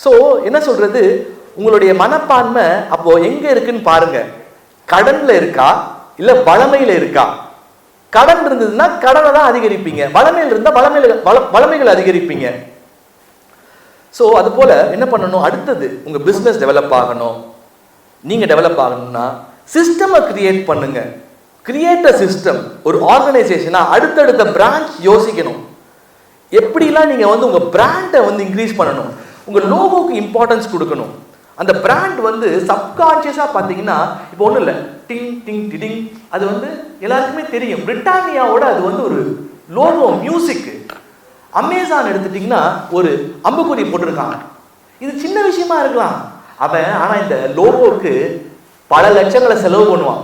So என்ன சொல்றது, உங்களுடைய மனப்பான்மை அப்போ எங்க இருக்குன்னு பாருங்க. கடன்ல இருக்கா இல்ல வளமையில இருக்கா? கடன் இருந்ததுன்னா கடனை தான் அதிகரிப்பீங்க, வளமையில் இருந்தா வளமைகள் அதிகரிப்பீங்க. ஸோ அது போல என்ன பண்ணணும், அடுத்தது உங்க பிசினஸ் டெவலப் ஆகணும். நீங்க டெவலப் ஆகணும்னா சிஸ்டமை கிரியேட் பண்ணுங்க. Create a system. ஒரு ஆர்கனைசேஷனா அடுத்தடுத்த பிரான்ச் யோசிக்கணும். எப்படிலாம் நீங்க உங்க பிராண்டை இன்க்ரீஸ் பண்ணணும். உங்க லோகோக்கு இம்பார்ட்டன்ஸ் கொடுக்கணும். அந்த பிராண்ட் சப்கான்சியஸா பாத்தீங்கன்னா, இப்போ ஒன்றும் இல்லை, டிங் டிங் டிடிங், அது எல்லாருக்குமே தெரியும். பிரிட்டானியாவோட அது ஒரு லோகோ மியூசிக். அமேசான் எடுத்துட்டீங்கன்னா ஒரு அம்புக்குறி போட்டிருக்கான். இது சின்ன விஷயமா இருக்கலாம் அவன், ஆனா இந்த லோகோக்கு பல லட்சங்களை செலவு பண்ணுவான்,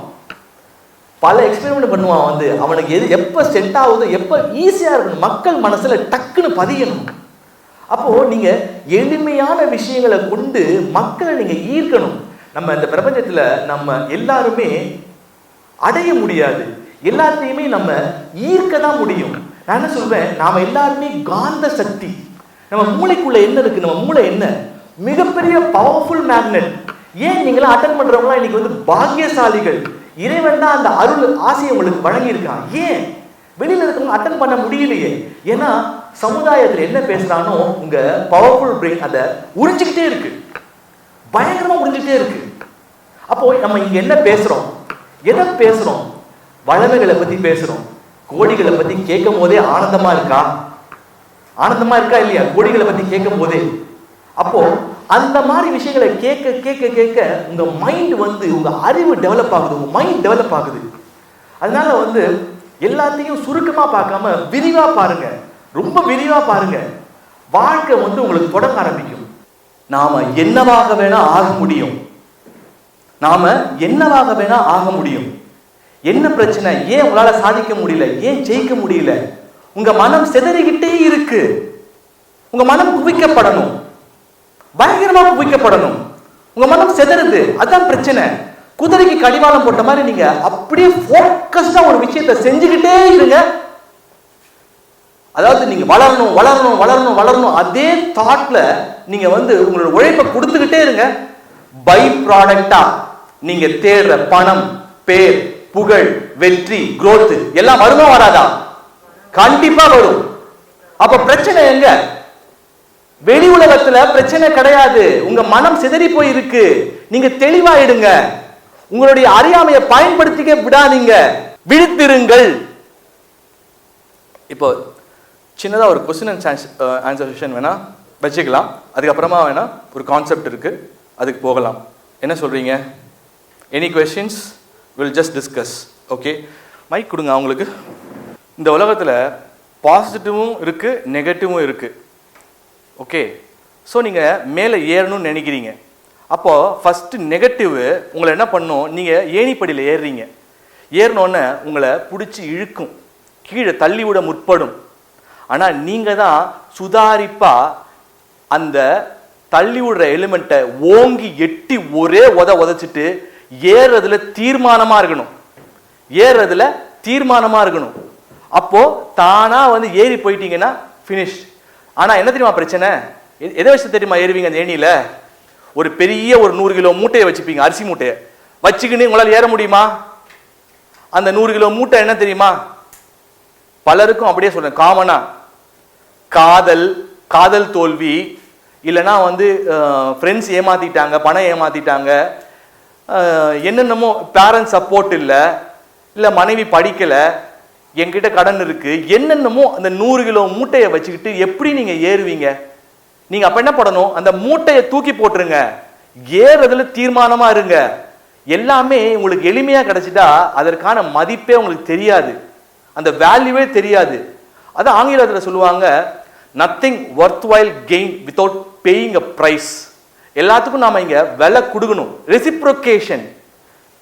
பல எக்ஸ்பெரிமெண்ட் பண்ணுவான். அவனுக்கு எது எப்ப செட் ஆகுது, எப்ப ஈஸியா இருக்கணும், மக்கள் மனசுல டக்குன்னு பதியணும். அப்போ நீங்க எளிமையான விஷயங்களை கொண்டு மக்களை நீங்க ஈர்க்கணும். நம்ம இந்த பிரபஞ்சத்துல நம்ம எல்லாருமே அடைய முடியாது, எல்லாத்தையுமே நம்ம ஈர்க்க தான் முடியும். நான் என்ன சொல்வேன், நாம எல்லாருமே காந்த சக்தி. நம்ம மூளைக்குள்ள என்ன இருக்கு, நம்ம மூளை என்ன மிகப்பெரிய பவர்ஃபுல் மேக்னெட். ஏன் நீங்களாம் அட்டன் பண்றவங்களாம் இன்னைக்கு பாக்கியசாலிகள். இறைவன் தான் அந்த அருள் ஆசையை உங்களுக்கு வழங்கி இருக்கான். ஏன் வெளியில இருக்கவங்க அட்டன் பண்ண முடியலையே? ஏன்னா சமுதாயத்தில் என்ன பேசுறானோ உங்க பவர்ஃபுல் பிரெயின் அதை உறிஞ்சிக்கிட்டே இருக்கு, பயங்கரமா உறிஞ்சிக்கிட்டே இருக்கு. அப்போ நம்ம இங்க என்ன பேசுறோம், எதை பேசுறோம்? வளமைகளை பத்தி பேசுறோம். கோடிகளை பத்தி கேட்கும் போதே ஆனந்தமா இருக்கா? ஆனந்தமா இருக்கா இல்லையா கோடிகளை பத்தி கேட்கும் போதே? அப்போ அந்த மாதிரி விஷயங்களை கேட்க கேட்க கேட்க உங்க மைண்ட் உங்க அறிவு டெவலப் ஆகுது, உங்க மைண்ட் டெவலப் ஆகுது. அதனால எல்லாத்தையும் சுருக்கமா பார்க்காம விரிவா பாருங்க, ரொம்ப விரிவா பாருங்க. வாழ்க்கை உங்களுக்கு தொடங்க ஆரம்பிக்கும். நாம என்னவாக வேணா ஆக முடியும், நாம என்னவாக வேணா ஆக முடியும். என்ன பிரச்சனை? ஏன் உங்களால சாதிக்க முடியல, ஏன் ஜெயிக்க முடியல? உங்க மனம் சிதறிக்கிட்டே இருக்கு. உங்க மனம் குவிக்கப்படணும், பயங்கரமா குவிக்கப்படணும். உங்க மனம் சிதறுது, அதான் பிரச்சனை. குதிரைக்கு கடிவாளம் போட்ட மாதிரி நீங்க அப்படியே போக்கஸ்டா ஒரு விஷயத்தை செஞ்சுக்கிட்டே இருங்க. அதாவது நீங்க வளரணும் வளரணும் வளரணும் வளரணும், அதே தாட்ல நீங்க உங்களோட உழைப்பை கொடுத்துக்கிட்டே இருங்க. பை ப்ராடக்டா நீங்க தேடுற பணம், பேர், புகழ், வெற்றி, growth எல்லாம் வருமா வராதா? கண்டிப்பா வரும். அப்ப பிரச்சனை எங்க? வெளி உலகத்துல பிரச்சனை கிடையாது, உங்க மனம் சிதறி போயிருக்கு. நீங்க தெளிவாயிடுங்க, உங்களுடைய அறியாமையை பயன்படுத்திக்க விடாதீங்க, விழித்திருங்கள். இப்போ சின்னதா ஒரு கொஸ்டின் அண்ட் ஆன்சர் செஷன் வேணா வச்சுக்கலாம். அதுக்கப்புறமா வேணா ஒரு கான்செப்ட் இருக்கு, அதுக்கு போகலாம். என்ன சொல்றீங்க? Any questions? Will just discuss. Okay, mike கொடுங்க அவங்களுக்கு. இந்த உலகத்தில் பாசிட்டிவும் இருக்கு, நெகட்டிவும் இருக்கு. ஓகே, ஸோ நீங்கள் மேலே ஏறணும்னு நினைக்கிறீங்க. அப்போது ஃபஸ்ட்டு நெகட்டிவ் உங்களை என்ன பண்ணும், நீங்கள் ஏணிப்படியில் ஏறுறீங்க. ஏறினோன்னே உங்களை பிடிச்சி இழுக்கும், கீழே தள்ளி விட முற்படும். ஆனால் நீங்கள் தான் சுதாரிப்பாக அந்த தள்ளி விடுற எலிமெண்ட்டை ஓங்கி எட்டி ஒரே உதச்சிட்டு ஏறுறதுல தீர்மானமாக இருக்கணும், ஏறுறதுல தீர்மானமாக இருக்கணும். அப்போது தானாக ஏறி போயிட்டீங்கன்னா ஃபினிஷ். ஆனால் என்ன தெரியுமா பிரச்சனை? எதை வச்சு தெரியுமா ஏறுவீங்க அந்த ஏணியில்? ஒரு பெரிய ஒரு 100 கிலோ மூட்டையை வச்சுப்பீங்க, அரிசி மூட்டையை வச்சுக்கின்னு உங்களால் ஏற முடியுமா? அந்த 100 கிலோ மூட்டை என்ன தெரியுமா? பலருக்கும் அப்படியே சொல்றேன், காமனா காதல் தோல்வி, இல்லைன்னா ஃப்ரெண்ட்ஸ் ஏமாத்திட்டாங்க, பணம் ஏமாத்திட்டாங்க, என்னென்னமோ பேரண்ட்ஸ் சப்போர்ட் இல்லை மனைவி படிக்கலை, என்கிட்ட கடன் இருக்கு, என்னென்னமோ அந்த 100 கிலோ மூட்டையை வச்சுக்கிட்டு எப்படி நீங்க ஏறுவீங்க? நீங்க அப்ப என்ன பண்ணணும், அந்த மூட்டையை தூக்கி போட்டுருங்க, ஏறதுல தீர்மானமா இருங்க. எல்லாமே உங்களுக்கு எளிமையா கிடைச்சிட்டா அதற்கான மதிப்பே உங்களுக்கு தெரியாது, அந்த வேல்யூவே தெரியாது. அது ஆங்கிலத்தில் சொல்லுவாங்க, நத்திங் ஒர்த்வைல் கெயின் வித்தவுட் பேயிங் அ பிரைஸ். எல்லாத்துக்கும் நாம இங்க விலை கொடுக்கணும், ரெசிப்ரோகேஷன்.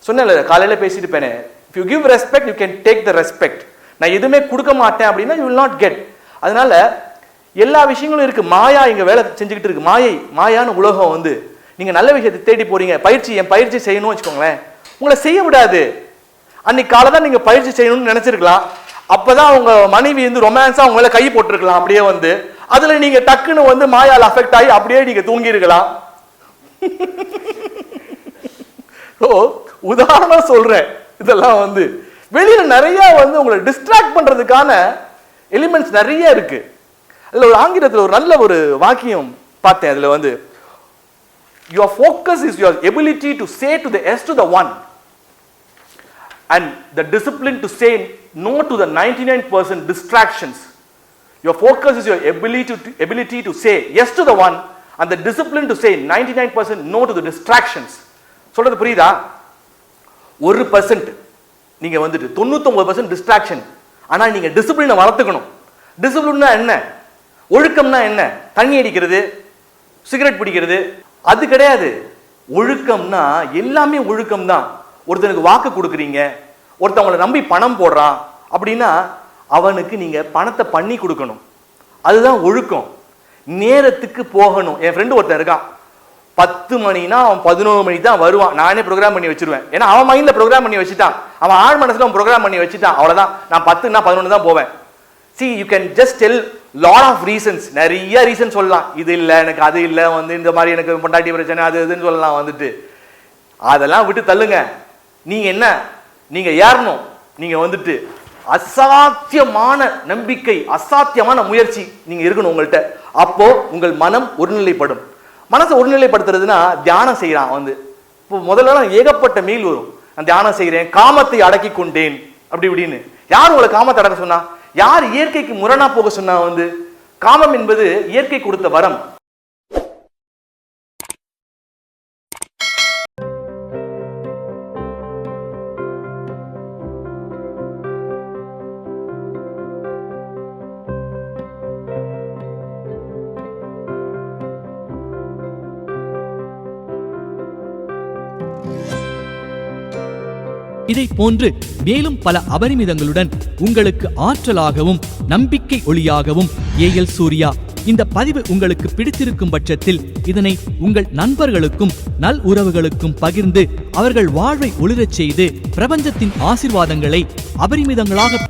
சொன்னேன்ல காலையில பேசிட்டு போனேன், if you give respect you can take the respect. நான் எதுவுமே கொடுக்க மாட்டேன் அப்படின்னா you will not get. அதனால எல்லா விஷயங்களும் இருக்கு. மாயா இங்க வேலை செஞ்சுக்கிட்டு இருக்கு. மாயான உலகம் நீங்க நல்ல விஷயத்தை தேடி போறீங்க, என் பயிற்சி செய்யணும்னு வச்சுக்கோங்களேன், உங்களை செய்ய விடாது. அன்னைக்கு காலை தான் நீங்க பயிற்சி செய்யணும்னு நினைச்சிருக்கலாம், அப்பதான் உங்க மனைவி ரொமான்ஸா உங்க மேல கை போட்டிருக்கலாம், அப்படியே அதுல நீங்க டக்குன்னு வந்து மாயால் அஃபெக்ட் ஆகி அப்படியே நீங்க தூங்கி இருக்கலாம். உதாரணம் சொல்றேன். இதெல்லாம் வந்து வெளியில நிறைய வந்து உங்களை டிஸ்ட்ராக்ட் பண்றதுக்கான எலிமெண்ட்ஸ் நிறைய இருக்கு. அதுல ஒரு ஆங்கிலத்தில் ஒரு நல்ல ஒரு வாக்கியம் பார்த்தேன். அதுல வந்து your focus is your ability to say to the yes to the one and the discipline to say no to the 99% distractions. Your focus is your ability to say yes to the one and the discipline to say 99% no to the distractions. சொல்றது புரியுதா? 1% நீங்க வந்துட்டு 99% distraction. ஆனா நீங்க டிசிப்ளினை வளர்த்துக்கணும். டிசிப்ளின்னா என்ன? ஒழுக்கம்னா என்ன? தண்ணி அடிக்கிறது, சிகரெட் பிடிக்கிறது அது கிடையாது. ஒழுக்கம்னா எல்லாமே ஒழுக்கம் தான். ஒருத்தனுக்கு வாக்கு கொடுக்குறீங்க, ஒருத்தவங்களை நம்பி பணம் போடுறான் அப்படின்னா அவனுக்கு நீங்க பணத்தை பண்ணி கொடுக்கணும். அதுதான் ஒழுக்கம். நேரத்துக்கு போகணும். என் ஃப்ரெண்டு ஒருத்தன் இருக்கான், 10 மணினா அவன் 11 மணிக்கு தான் வருவான். நானே ப்ரோக்ராம் பண்ணி வச்சிருவேன். ஏன்னா அவன் மைண்ட்ல ப்ரோக்ராம் பண்ணி வச்சுட்டான், அவன் ஆழ் மனசுல அவன் ப்ரோக்ராம் பண்ணி வச்சுட்டான். அவ்வளவுதான், நான் 10னா 11 தான் போவேன். See, you can just tell lot of reasons. நிறைய ரீசன் சொல்லலாம். இது இல்லை, எனக்கு அது இல்லை, வந்து இந்த மாதிரி எனக்கு பொண்டாட்டி பிரச்சனை அது இதுன்னு சொல்லலாம். வந்துட்டு அதெல்லாம் விட்டு தள்ளுங்க. நீங்க என்ன, நீங்க ஏறணும். நீங்க வந்துட்டு அசாத்தியமான நம்பிக்கை, அசாத்தியமான முயற்சி நீங்க இருக்கணும் உங்கள்கிட்ட. அப்போ உங்கள் மனம் ஒருநிலைப்படும். மனசை ஒருநிலைப்படுத்துறதுன்னா தியானம் செய்யறான். வந்து இப்போ முதல்ல ஏகப்பட்ட மெயில் வரும், நான் தியானம் செய்கிறேன், காமத்தை அடக்கி கொண்டேன் அப்படி இப்படின்னு. யார் உங்களை காமத்தை அடக்க சொன்னா? யார் இயற்கைக்கு முரணா போக சொன்னா? வந்து காமம் என்பது இயற்கை கொடுத்த வரம். இதை போன்று மேலும் பல அபரிமிதங்களுடன் உங்களுக்கு ஆற்றலாகவும் நம்பிக்கை ஒளியாகவும் ஏஎல் சூர்யா. இந்த பதிவு உங்களுக்கு பிடித்திருக்கும் பட்சத்தில் இதனை உங்கள் நண்பர்களுக்கும் நல் உறவுகளுக்கும் பகிர்ந்து அவர்கள் வாழ்வை ஒளிரச் செய்து பிரபஞ்சத்தின் ஆசீர்வாதங்களை அபரிமிதங்களாக